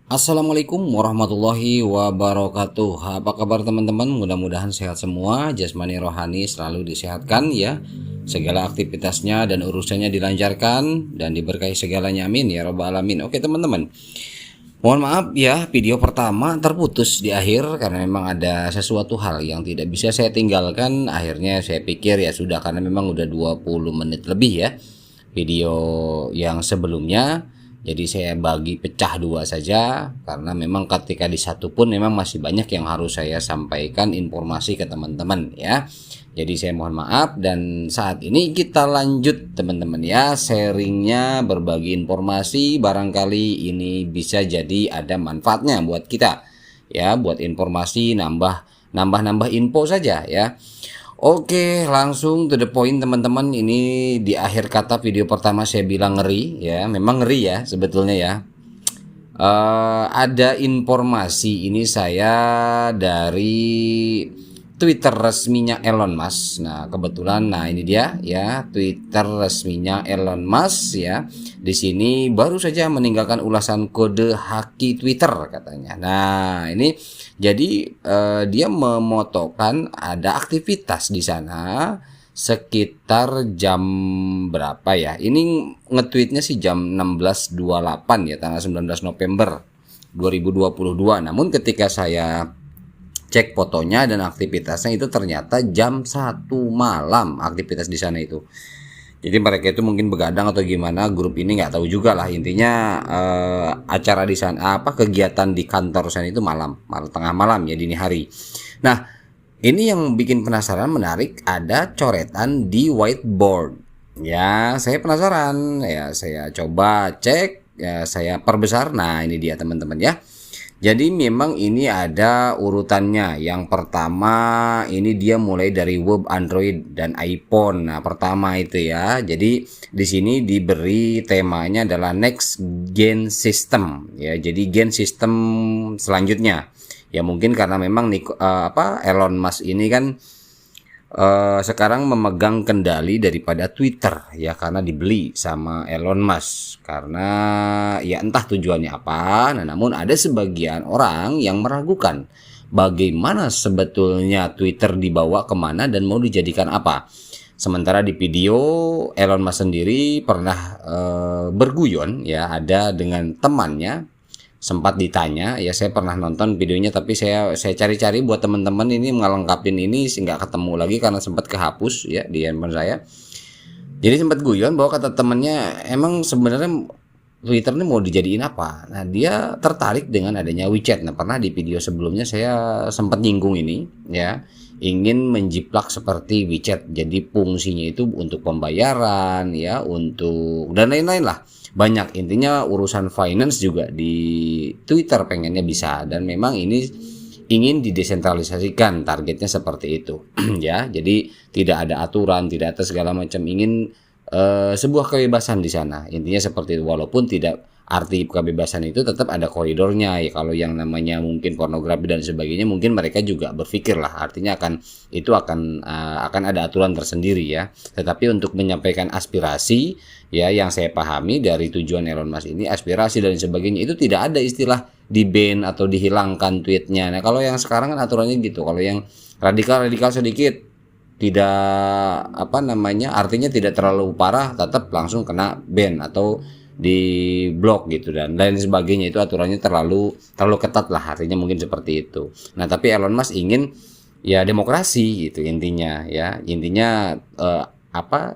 Assalamualaikum warahmatullahi wabarakatuh. Apa kabar teman-teman? Mudah-mudahan sehat semua, jasmani rohani selalu disehatkan ya. Segala aktivitasnya dan urusannya dilancarkan dan diberkahi segalanya, amin ya rabbal alamin. Oke teman-teman, mohon maaf ya, video pertama terputus di akhir karena memang ada sesuatu hal yang tidak bisa saya tinggalkan. Akhirnya saya pikir ya sudah, karena memang udah 20 menit lebih ya video yang sebelumnya. Jadi saya bagi pecah dua saja, karena memang ketika di satu pun memang masih banyak yang harus saya sampaikan informasi ke teman-teman ya. Jadi saya mohon maaf, dan saat ini kita lanjut teman-teman ya, sharingnya, berbagi informasi, barangkali ini bisa jadi ada manfaatnya buat kita ya, buat informasi, nambah info saja ya. Oke, langsung to the point teman-teman. Ini di akhir kata video pertama saya bilang ngeri ya, memang ngeri ya sebetulnya ya. Ada informasi ini saya dari Twitter resminya Elon Musk. Nah, kebetulan ini dia ya, Twitter resminya Elon Musk ya. Di sini baru saja meninggalkan ulasan kode haki Twitter katanya. Nah, ini jadi dia memotokan ada aktivitas di sana sekitar jam berapa ya? Ini nge-tweetnya sih jam 16.28 ya, tanggal 19 November 2022. Namun ketika saya cek fotonya dan aktivitasnya itu ternyata jam 1 malam aktivitas di sana itu. Jadi mereka itu mungkin begadang atau gimana, grup ini nggak tahu juga lah. Intinya acara di sana, kegiatan di kantor sana itu malam tengah malam ya, dini hari. Nah, ini yang bikin penasaran, menarik, ada coretan di whiteboard. Ya, saya penasaran ya, saya coba cek ya, saya perbesar. Nah, ini dia teman-teman ya. Jadi memang ini ada urutannya. Yang pertama ini dia mulai dari web, Android dan iPhone. Nah, pertama itu ya. Jadi di sini diberi temanya adalah next gen system ya. Jadi gen system selanjutnya. Ya mungkin karena memang Elon Musk ini kan sekarang memegang kendali daripada Twitter ya, karena dibeli sama Elon Musk, karena ya entah tujuannya apa. Nah, namun ada sebagian orang yang meragukan bagaimana sebetulnya Twitter dibawa kemana dan mau dijadikan apa. Sementara di video Elon Musk sendiri pernah berguyon ya, ada dengan temannya, sempat ditanya ya, saya pernah nonton videonya tapi saya cari-cari buat teman-teman ini ngelengkapin ini, nggak ketemu lagi karena sempat kehapus ya di handphone saya. Jadi sempat guyon bahwa kata temannya, emang sebenarnya Twitter ini mau dijadiin apa. Nah, dia tertarik dengan adanya WeChat. Nah, pernah di video sebelumnya saya sempat nyinggung ini ya, ingin menjiplak seperti WeChat. Jadi fungsinya itu untuk pembayaran ya, untuk dan lain-lain lah. Banyak, intinya urusan finance juga di Twitter pengennya bisa, dan memang ini ingin didesentralisasikan, targetnya seperti itu ya. Jadi tidak ada aturan, tidak ada segala macam, ingin sebuah kebebasan di sana, intinya seperti itu. Walaupun tidak, arti kebebasan itu tetap ada koridornya ya. Kalau yang namanya mungkin pornografi dan sebagainya, mungkin mereka juga berpikir lah, artinya akan ada aturan tersendiri ya. Tetapi untuk menyampaikan aspirasi ya, yang saya pahami dari tujuan Elon Musk ini, aspirasi dan sebagainya, itu tidak ada istilah di ban atau dihilangkan tweetnya. Nah, kalau yang sekarang kan aturannya gitu, kalau yang radikal sedikit, tidak artinya tidak terlalu parah, tetap langsung kena ban atau di blok gitu dan lain sebagainya. Itu aturannya terlalu ketat lah, artinya mungkin seperti itu. Nah, tapi Elon Musk ingin ya demokrasi gitu intinya ya. Intinya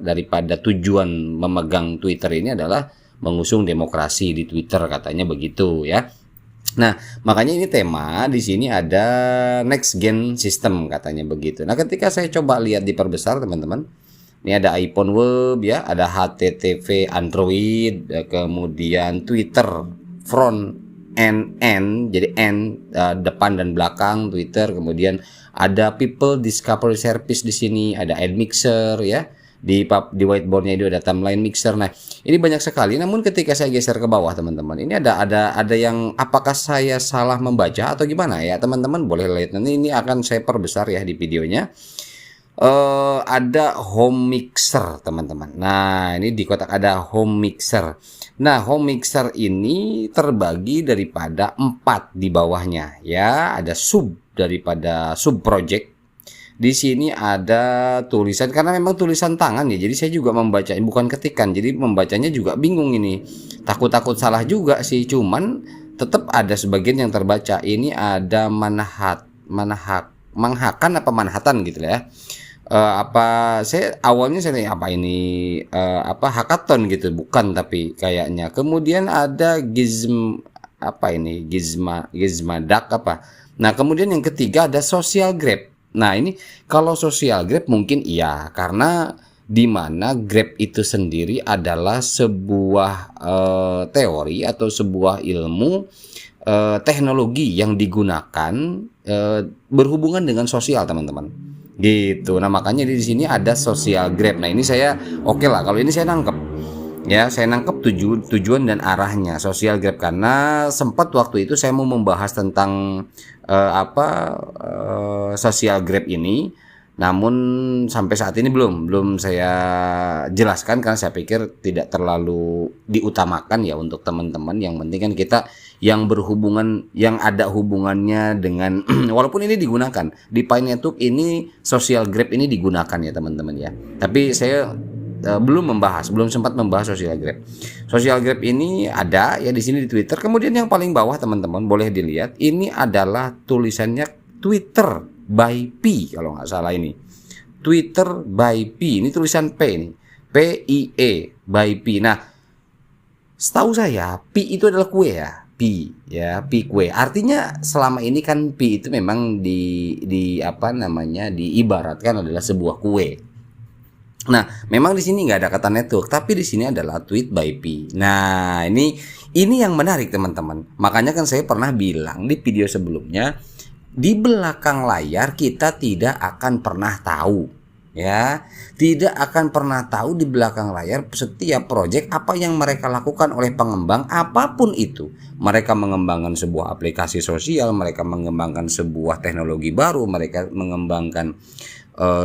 daripada tujuan memegang Twitter ini adalah mengusung demokrasi di Twitter, katanya begitu ya. Nah, makanya ini tema di sini ada next gen system, katanya begitu. Nah, ketika saya coba lihat diperbesar teman-teman, ini ada iPhone web ya, ada HTTP Android, kemudian Twitter front end, jadi end depan dan belakang Twitter, kemudian ada people discovery service di sini, ada ad mixer ya. Di whiteboardnya itu ada timeline mixer. Nah, ini banyak sekali. Namun ketika saya geser ke bawah teman-teman, ini ada yang, apakah saya salah membaca atau gimana ya teman-teman, boleh lihat nanti, ini akan saya perbesar ya di videonya. ada home mixer teman-teman. Nah ini di kotak ada home mixer. Nah home mixer ini terbagi daripada 4 di bawahnya ya. Ada sub daripada sub project. Di sini ada tulisan karena memang tulisan tangan ya. Jadi saya juga membaca bukan ketikan. Jadi membacanya juga bingung ini. Takut-takut salah juga sih. Cuman tetap ada sebagian yang terbaca. Ini ada Manhattan apa Manhattan gitu ya. Apa saya awalnya saya tanya apa ini apa hackathon gitu bukan tapi kayaknya kemudian ada apa ini Gizmadak apa. Nah kemudian yang ketiga ada social grab. Nah ini kalau social grab mungkin iya karena di mana Grab itu sendiri adalah sebuah teori atau sebuah ilmu teknologi yang digunakan berhubungan dengan sosial teman-teman gitu. Nah makanya di sini ada social grab. Nah ini saya oke lah kalau ini saya nangkep ya, saya nangkep tujuan dan arahnya social grab karena sempat waktu itu saya mau membahas tentang social grab ini. Namun sampai saat ini belum saya jelaskan karena saya pikir tidak terlalu diutamakan ya untuk teman-teman. Yang penting kan kita yang berhubungan, yang ada hubungannya dengan walaupun ini digunakan di Pi Network ini social grab ini digunakan ya teman-teman ya. Tapi saya belum sempat membahas social grab. Social grab ini ada ya di sini di Twitter. Kemudian yang paling bawah teman-teman boleh dilihat ini adalah tulisannya Twitter by P kalau nggak salah ini. Twitter by P ini tulisan P ini. PIE by P. Nah, setahu saya P itu adalah kue ya. P ya, P kue. Artinya selama ini kan P itu memang di apa namanya diibaratkan adalah sebuah kue. Nah, memang di sini nggak ada kata network, tapi di sini adalah tweet by P. Nah, ini yang menarik teman-teman. Makanya kan saya pernah bilang di video sebelumnya, di belakang layar kita tidak akan pernah tahu, ya, tidak akan pernah tahu di belakang layar setiap proyek apa yang mereka lakukan oleh pengembang apapun itu. Mereka mengembangkan sebuah aplikasi sosial, mereka mengembangkan sebuah teknologi baru, mereka mengembangkan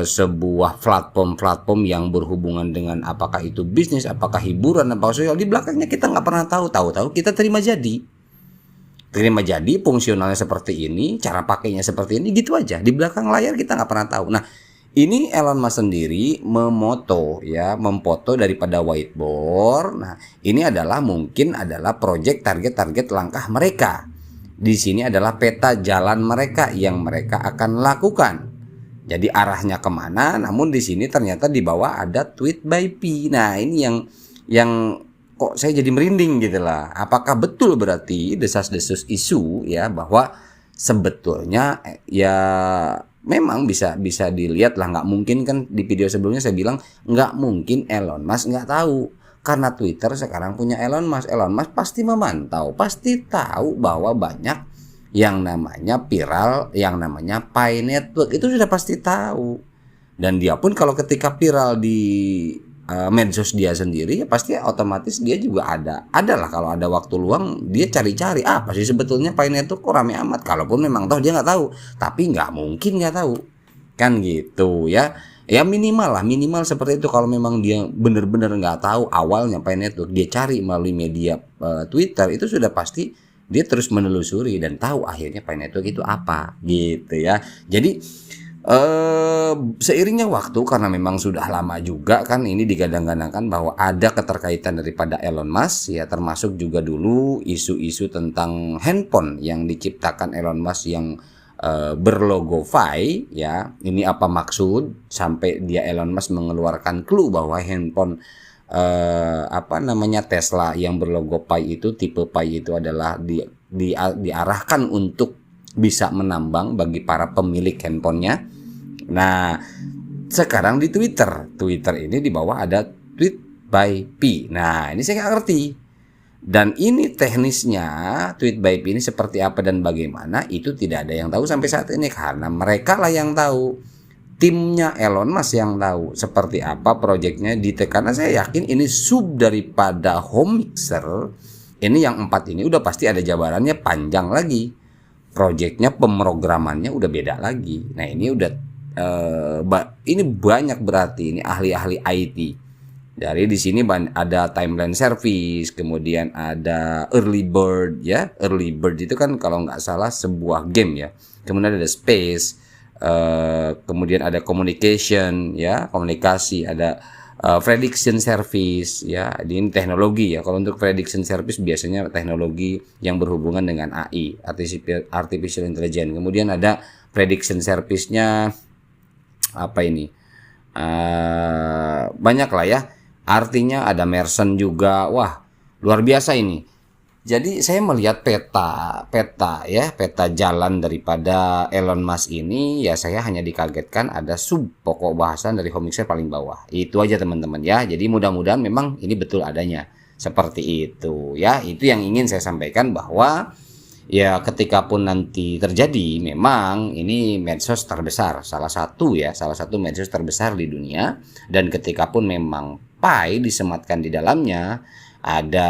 sebuah platform yang berhubungan dengan apakah itu bisnis, apakah hiburan, apakah sosial. Di belakangnya kita nggak pernah tahu kita terima jadi fungsionalnya seperti ini, cara pakainya seperti ini, gitu aja. Di belakang layar kita nggak pernah tahu. Nah ini Elon Musk sendiri memfoto daripada whiteboard. Nah ini mungkin adalah proyek target langkah mereka. Di sini adalah peta jalan mereka yang mereka akan lakukan. Jadi arahnya kemana? Namun di sini ternyata di bawah ada tweet by P. Nah ini yang kok saya jadi merinding gitu lah. Apakah betul berarti desas-desus isu ya bahwa sebetulnya ya memang bisa dilihat lah, nggak mungkin kan di video sebelumnya saya bilang nggak mungkin Elon Musk nggak tahu karena Twitter sekarang punya Elon Musk pasti memantau, pasti tahu bahwa banyak yang namanya viral, yang namanya Pi Network itu sudah pasti tahu. Dan dia pun kalau ketika viral di medsos dia sendiri ya pasti otomatis dia juga adalah kalau ada waktu luang dia cari-cari apa sih sebetulnya Pi Network kok rame amat. Kalaupun memang tahu dia nggak tahu, tapi nggak mungkin nggak tahu kan gitu ya. Ya minimal seperti itu. Kalau memang dia benar-benar nggak tahu awalnya Pi Network, dia cari melalui media Twitter, itu sudah pasti dia terus menelusuri dan tahu akhirnya Pi Network itu apa gitu ya. Jadi seiringnya waktu karena memang sudah lama juga kan ini digadang-gadangkan bahwa ada keterkaitan daripada Elon Musk ya, termasuk juga dulu isu-isu tentang handphone yang diciptakan Elon Musk yang berlogo Pi ya. Ini apa maksud sampai dia Elon Musk mengeluarkan clue bahwa handphone Tesla yang berlogo Pi itu, tipe Pi itu adalah diarahkan untuk bisa menambang bagi para pemilik handphonenya. Nah sekarang di Twitter ini di bawah ada tweet by P. Nah ini saya nggak ngerti, dan ini teknisnya tweet by P ini seperti apa dan bagaimana itu tidak ada yang tahu sampai saat ini, karena mereka lah yang tahu. Timnya Elon Musk yang tahu seperti apa proyeknya karena saya yakin ini sub daripada home mixer. Ini yang 4 ini udah pasti ada jabarannya panjang lagi. Proyeknya pemrogramannya udah beda lagi. Nah ini udah ini banyak berarti ini ahli-ahli IT. Dari di sini ada timeline service, kemudian ada early bird ya. Early bird itu kan kalau nggak salah sebuah game ya. Kemudian ada space, kemudian ada communication ya, komunikasi, ada prediction service ya. Ini teknologi ya. Kalau untuk prediction service biasanya teknologi yang berhubungan dengan AI, artificial intelligence. Kemudian ada prediction service-nya apa ini? Banyak lah ya. Artinya ada Merson juga. Wah, luar biasa ini. Jadi saya melihat peta jalan daripada Elon Musk ini, ya saya hanya dikagetkan ada sub pokok bahasan dari Homixer paling bawah. Itu aja teman-teman ya. Jadi mudah-mudahan memang ini betul adanya. Seperti itu ya. Itu yang ingin saya sampaikan, bahwa ya ketika pun nanti terjadi, memang ini medsos terbesar, salah satu medsos terbesar di dunia, dan ketika pun memang Pi disematkan di dalamnya ada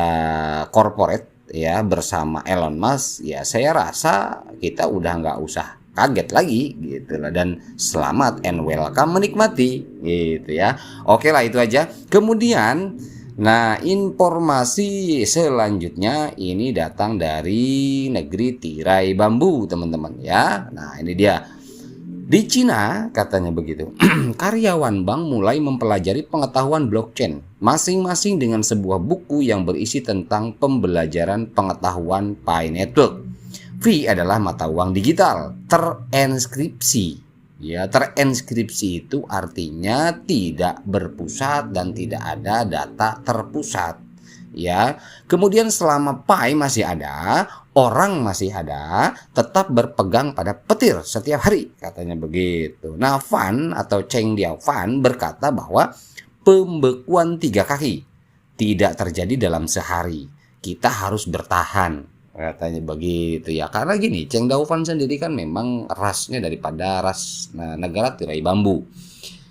corporate ya bersama Elon Musk, ya saya rasa kita udah nggak usah kaget lagi gitu lah, dan selamat and welcome menikmati gitu ya. Oke lah, itu aja. Kemudian nah, informasi selanjutnya ini datang dari negeri tirai bambu, teman-teman ya. Nah, ini dia. Di Cina katanya begitu. Karyawan bank mulai mempelajari pengetahuan blockchain masing-masing dengan sebuah buku yang berisi tentang pembelajaran pengetahuan Pi Network. Pi adalah mata uang digital terenskripsi. Ya, terenskripsi itu artinya tidak berpusat dan tidak ada data terpusat. Ya, kemudian selama Pi masih ada, orang masih ada, tetap berpegang pada petir setiap hari, katanya begitu. Nah, Fan atau Cheng Diao Fan berkata bahwa pembekuan 3 kaki tidak terjadi dalam sehari. Kita harus bertahan, katanya begitu ya. Karena gini, Cheng Diao Fan sendiri kan memang rasnya daripada ras negara tirai bambu.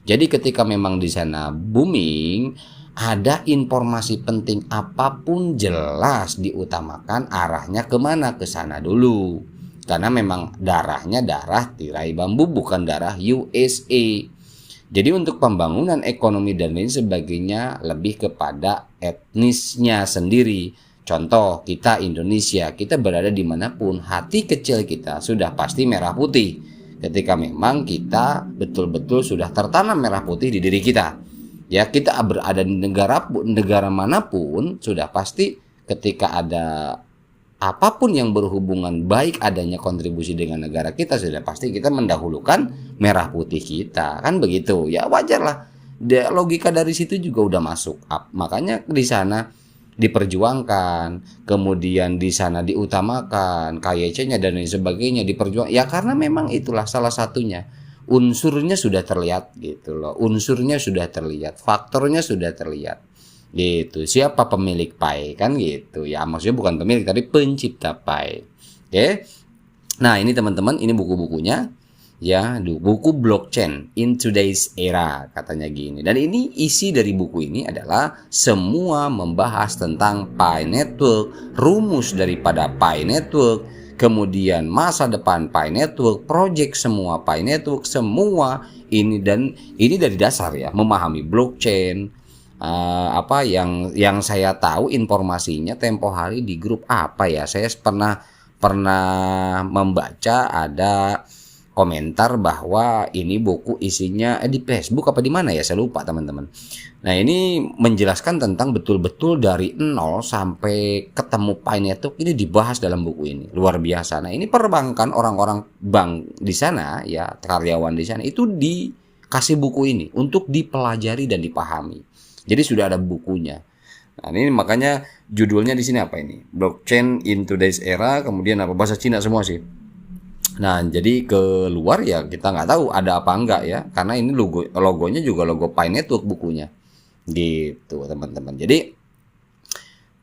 Jadi ketika memang di sana booming, ada informasi penting apapun jelas diutamakan arahnya kemana, ke sana dulu. Karena memang darahnya darah tirai bambu, bukan darah USA. Jadi untuk pembangunan ekonomi dan lain sebagainya lebih kepada etnisnya sendiri. Contoh, kita Indonesia, kita berada dimanapun, hati kecil kita sudah pasti merah putih. Ketika memang kita betul-betul sudah tertanam merah putih di diri kita. Ya, kita berada di negara manapun, sudah pasti ketika ada apapun yang berhubungan baik adanya kontribusi dengan negara kita, sudah pasti kita mendahulukan merah putih kita, kan begitu ya. Wajar lah, logika dari situ juga udah masuk. Makanya di sana diperjuangkan, kemudian di sana diutamakan KYC-nya dan lain sebagainya, diperjuangkan ya, karena memang itulah salah satunya. Unsurnya sudah terlihat gitu loh, unsurnya sudah terlihat, faktornya sudah terlihat gitu. Siapa pemilik Pi kan gitu ya, maksudnya bukan pemilik tapi pencipta Pi. Oke. Nah, ini teman-teman, ini buku-bukunya ya, buku blockchain in today's era katanya gini. Dan ini isi dari buku ini adalah semua membahas tentang Pi Network, rumus daripada Pi Network, kemudian masa depan Pi Network, project semua Pi Network, semua ini. Dan ini dari dasar ya, memahami blockchain. Apa yang saya tahu informasinya tempo hari di grup apa ya, saya pernah membaca ada komentar bahwa ini buku isinya di Facebook apa di mana ya, saya lupa teman-teman. Nah, ini menjelaskan tentang betul-betul dari nol sampai ketemu Pi Network, ini dibahas dalam buku ini. Luar biasa. Nah, ini perbankan, orang-orang bank di sana ya, karyawan di sana itu dikasih buku ini untuk dipelajari dan dipahami. Jadi sudah ada bukunya. Nah, ini makanya judulnya di sini apa ini? Blockchain in today's era, kemudian apa, bahasa Cina semua sih. Nah, jadi ke luar ya kita nggak tahu ada apa enggak ya, karena ini logonya juga logo Pi Network bukunya gitu teman-teman. Jadi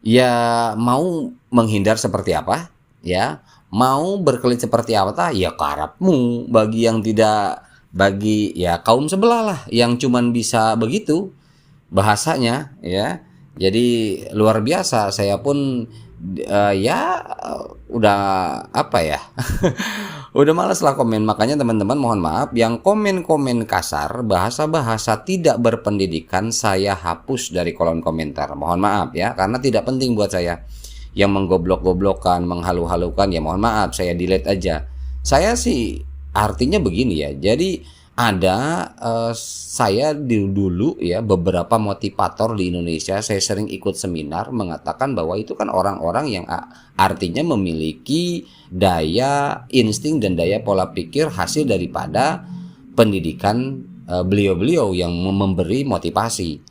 ya mau menghindar seperti apa ya, mau berkelit seperti apa ya karapmu. Bagi yang tidak, bagi ya kaum sebelah lah yang cuman bisa begitu bahasanya ya. Jadi luar biasa, saya pun ya udah apa ya Udah males lah komen. Makanya teman-teman mohon maaf, yang komen-komen kasar, bahasa-bahasa tidak berpendidikan, saya hapus dari kolom komentar. Mohon maaf ya, karena tidak penting buat saya. Yang menggoblok-goblokkan, menghalu-halukan, ya mohon maaf, saya delete aja. Saya sih artinya begini ya. Jadi ada saya dulu ya, beberapa motivator di Indonesia, saya sering ikut seminar mengatakan bahwa itu kan orang-orang yang artinya memiliki daya insting dan daya pola pikir hasil daripada pendidikan beliau-beliau yang memberi motivasi.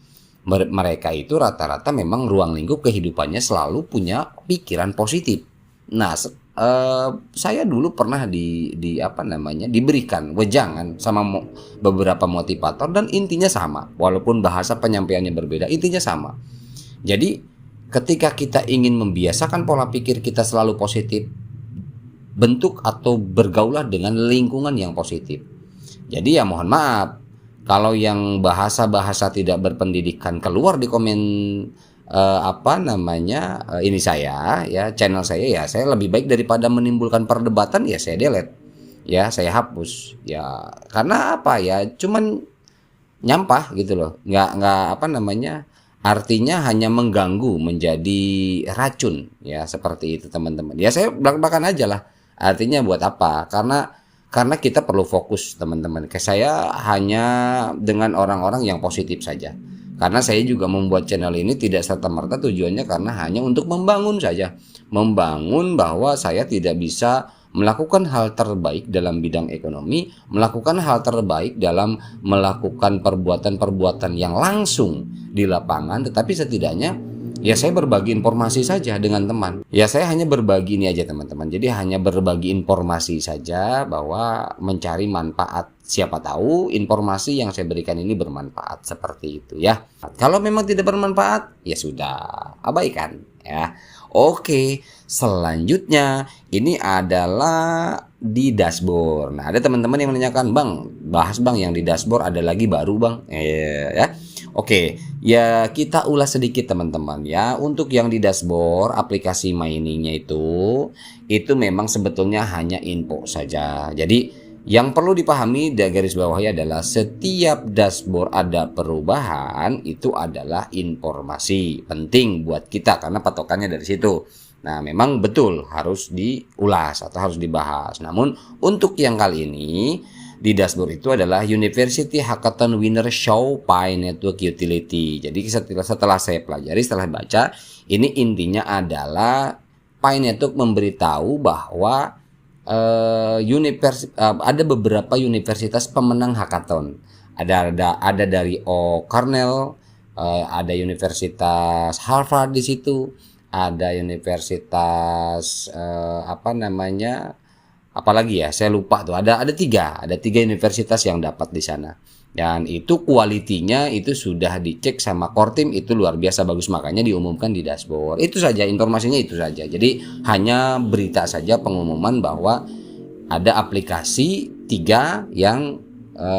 Mereka itu rata-rata memang ruang lingkup kehidupannya selalu punya pikiran positif. Nah, saya dulu pernah diberikan wejangan sama beberapa motivator dan intinya sama, walaupun bahasa penyampaiannya berbeda, intinya sama. Jadi ketika kita ingin membiasakan pola pikir kita selalu positif, bentuk atau bergaulah dengan lingkungan yang positif. Jadi ya mohon maaf, kalau yang bahasa-bahasa tidak berpendidikan keluar di komen ini saya ya, channel saya, ya saya lebih baik daripada menimbulkan perdebatan, ya saya delete, ya saya hapus, ya karena apa ya, cuman nyampah gitu loh, nggak artinya hanya mengganggu, menjadi racun ya, seperti itu teman-teman. Ya saya belak-belakan aja lah, artinya buat apa, karena kita perlu fokus teman-teman. Saya hanya dengan orang-orang yang positif saja. Karena saya juga membuat channel ini tidak serta-merta tujuannya karena hanya untuk membangun saja. Membangun bahwa saya tidak bisa melakukan hal terbaik dalam bidang ekonomi, melakukan hal terbaik dalam melakukan perbuatan-perbuatan yang langsung di lapangan, tetapi setidaknya ya saya berbagi informasi saja dengan teman. Ya saya hanya berbagi ini aja teman-teman. Jadi hanya berbagi informasi saja, bahwa mencari manfaat. Siapa tahu informasi yang saya berikan ini bermanfaat, seperti itu ya. Kalau memang tidak bermanfaat, ya sudah, abaikan ya. Oke, selanjutnya ini adalah di dashboard. Nah, ada teman-teman yang menanyakan, "Bang, bahas Bang yang di dashboard, ada lagi baru Bang." Ya. Oke, ya kita ulas sedikit teman-teman ya. Untuk yang di dashboard aplikasi miningnya itu memang sebetulnya hanya info saja. Jadi yang perlu dipahami dari garis bawahnya adalah setiap dashboard ada perubahan itu adalah informasi penting buat kita karena patokannya dari situ. Nah, memang betul harus diulas atau harus dibahas. Namun untuk yang kali ini di dashboard itu adalah University Hackathon Winner Show Pi Network Utility. Jadi setelah saya pelajari, setelah baca, ini intinya adalah Pi Network memberitahu bahwa ada beberapa universitas pemenang hackathon. Ada dari Cornell, ada Universitas Harvard di situ, ada Universitas apalagi ya, saya lupa tuh, ada tiga universitas yang dapat di sana, dan itu kualitinya itu sudah dicek sama core team, itu luar biasa bagus, makanya diumumkan di dashboard. Itu saja informasinya, itu saja. Jadi hanya berita saja, pengumuman bahwa ada aplikasi 3 yang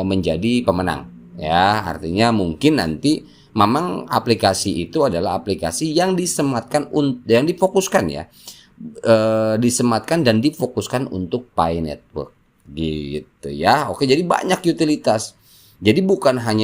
menjadi pemenang ya. Artinya mungkin nanti memang aplikasi itu adalah aplikasi yang disematkan, yang difokuskan ya, disematkan dan difokuskan untuk Pi Network gitu ya. Oke, jadi banyak utilitas. Jadi bukan hanya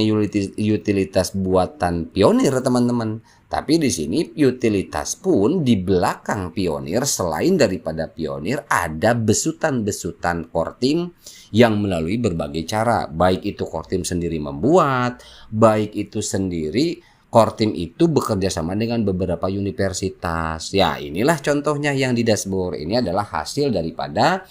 utilitas buatan Pionir teman-teman, tapi di sini utilitas pun di belakang Pionir, selain daripada Pionir ada besutan-besutan core team yang melalui berbagai cara, baik itu core team sendiri membuat, baik itu sendiri core team itu bekerja sama dengan beberapa universitas. Ya, inilah contohnya yang di dashboard. Ini adalah hasil daripada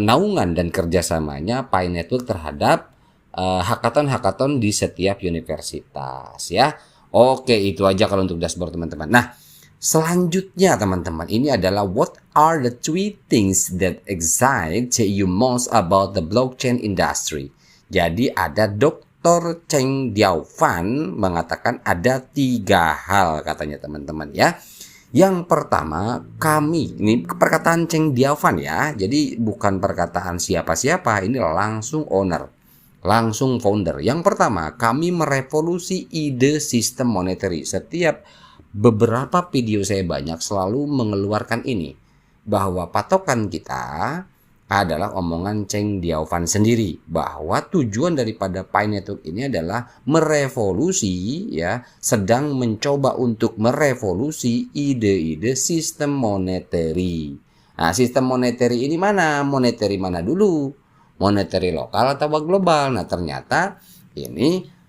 naungan dan kerjasamanya Pi Network terhadap hackathon di setiap universitas ya. Oke, itu aja kalau untuk dashboard teman-teman. Nah, selanjutnya teman-teman, ini adalah what are the 3 things that excite you most about the blockchain industry. Jadi ada Dr. Cheng Diaofan mengatakan ada 3 hal katanya teman-teman ya. Yang pertama, ini perkataan Cheng Diaofan ya. Jadi bukan perkataan siapa-siapa, ini langsung owner, langsung founder. Yang pertama, kami merevolusi ide sistem monetary. Setiap beberapa video saya banyak selalu mengeluarkan ini, bahwa patokan kita adalah omongan Cheng Diaofan sendiri, bahwa tujuan daripada Pi Network ini adalah merevolusi, ya, sedang mencoba untuk merevolusi ide-ide sistem monetary. Nah, sistem monetary ini mana? Monetary mana dulu? Monetary lokal atau global? Nah, ternyata ini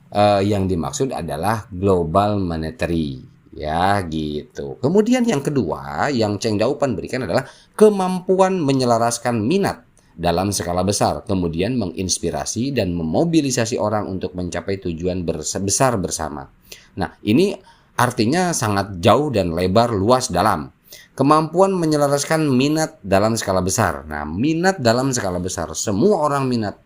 yang dimaksud adalah global monetary, ya gitu. Kemudian yang kedua yang Cheng Diaofan berikan adalah kemampuan menyelaraskan minat dalam skala besar, kemudian menginspirasi dan memobilisasi orang untuk mencapai tujuan besar bersama. Nah, ini artinya sangat jauh dan lebar, luas, dalam. Kemampuan menyelaraskan minat dalam skala besar. Nah, minat dalam skala besar, semua orang minat.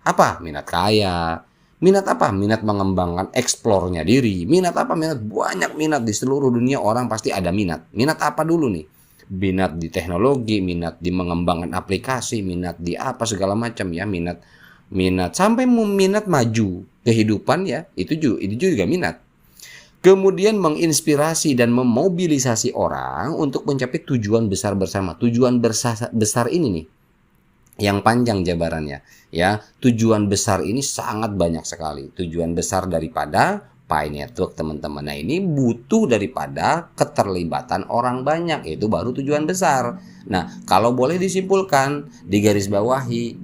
Apa? Minat kaya. Minat apa? Minat mengembangkan eksplornya diri. Minat apa? Minat banyak minat di seluruh dunia, orang pasti ada minat. Minat apa dulu nih? Minat di teknologi, minat di mengembangkan aplikasi, minat di apa segala macam, ya, minat sampai minat maju kehidupan, ya, itu juga minat. Kemudian menginspirasi dan memobilisasi orang untuk mencapai tujuan besar bersama. Tujuan besar ini nih yang panjang jabarannya, ya. Tujuan besar ini sangat banyak sekali. Tujuan besar daripada Pi Network, teman-teman. Nah, ini butuh daripada keterlibatan orang banyak, itu baru tujuan besar. Nah, kalau boleh disimpulkan, digarisbawahi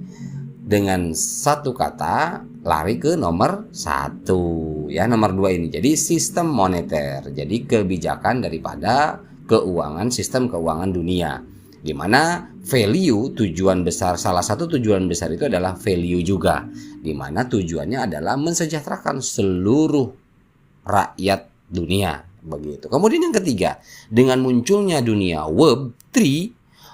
dengan satu kata, lari ke nomor 1, ya, nomor 2 ini. Jadi sistem moneter, jadi kebijakan daripada keuangan, sistem keuangan dunia, di mana value, tujuan besar, salah satu tujuan besar itu adalah value juga, di mana tujuannya adalah mensejahterakan seluruh rakyat dunia, begitu. Kemudian yang ketiga, dengan munculnya dunia Web3,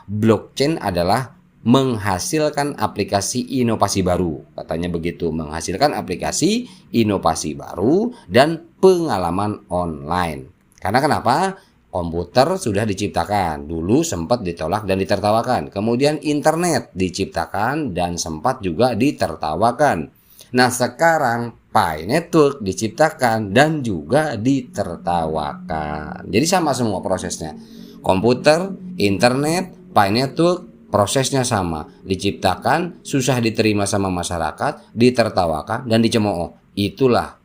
blockchain adalah menghasilkan aplikasi inovasi baru, katanya begitu, menghasilkan aplikasi inovasi baru dan pengalaman online. Karena kenapa? Komputer sudah diciptakan, dulu sempat ditolak dan ditertawakan. Kemudian internet diciptakan dan sempat juga ditertawakan. Nah, sekarang Pi Network diciptakan dan juga ditertawakan. Jadi sama semua prosesnya. Komputer, internet, Pi Network, prosesnya sama. Diciptakan, susah diterima sama masyarakat, ditertawakan, dan dicemooh. Itulah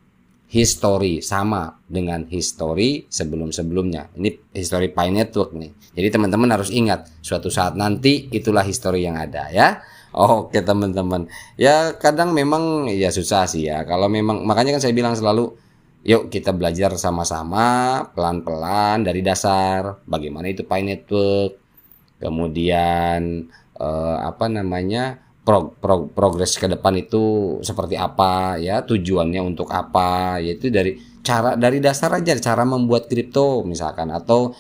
history, sama dengan history sebelum-sebelumnya. Ini history Pi Network nih. Jadi teman-teman harus ingat, suatu saat nanti itulah history yang ada, ya. Oke teman-teman, ya kadang memang ya susah sih ya. Kalau memang, makanya kan saya bilang selalu, yuk kita belajar sama-sama pelan-pelan dari dasar. Bagaimana itu Pi Network, kemudian progres ke depan itu seperti apa, ya, tujuannya untuk apa, yaitu dari dasar aja, cara membuat kripto misalkan, atau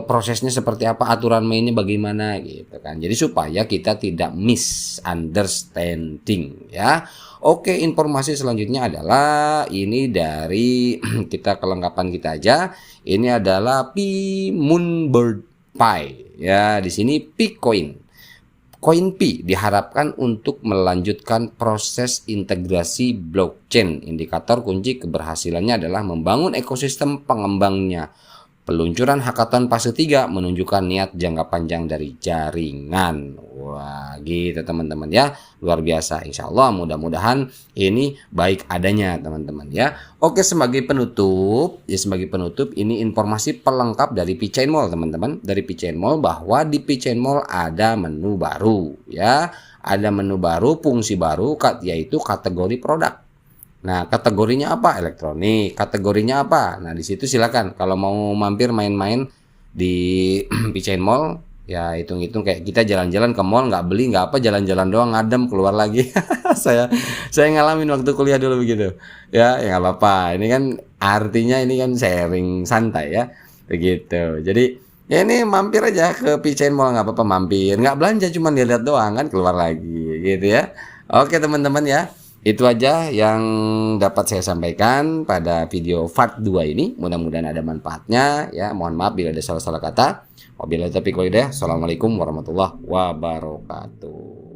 prosesnya seperti apa, aturan mainnya bagaimana, gitu kan. Jadi supaya kita tidak misunderstanding, ya. Oke, informasi selanjutnya adalah ini dari kita, kelengkapan kita aja. Ini adalah Moonbird Pi, ya. Di sini Picoin. Koin Pi diharapkan untuk melanjutkan proses integrasi blockchain. Indikator kunci keberhasilannya adalah membangun ekosistem pengembangnya. Peluncuran hackathon fase 3 menunjukkan niat jangka panjang dari jaringan. Wah, gitu teman-teman, ya. Luar biasa. Insya Allah mudah-mudahan ini baik adanya, teman-teman, ya. Oke, sebagai penutup ini informasi pelengkap dari Pichain Mall, teman-teman. Dari Pichain Mall, bahwa di Pichain Mall ada menu baru, ya. Ada menu baru, fungsi baru, yaitu kategori produk. Nah, kategorinya apa? Elektronik. Kategorinya apa? Nah, di situ silakan kalau mau mampir main-main di Pichain Mall, ya hitung-hitung kayak kita jalan-jalan ke mall, nggak beli nggak apa, jalan-jalan doang, ngadem keluar lagi. saya ngalamin waktu kuliah dulu begitu. Ya nggak apa-apa. Ini kan artinya ini kan sharing santai, ya. Begitu. Jadi ya ini mampir aja ke Pichain Mall, nggak apa-apa mampir. Nggak belanja, cuma lihat doang kan, keluar lagi gitu, ya. Oke teman-teman, ya. Itu aja yang dapat saya sampaikan pada video part 2 ini. Mudah-mudahan ada manfaatnya, ya. Mohon maaf bila ada salah-salah kata. Wabillahi taufiq wal hidayah. Assalamualaikum warahmatullahi wabarakatuh.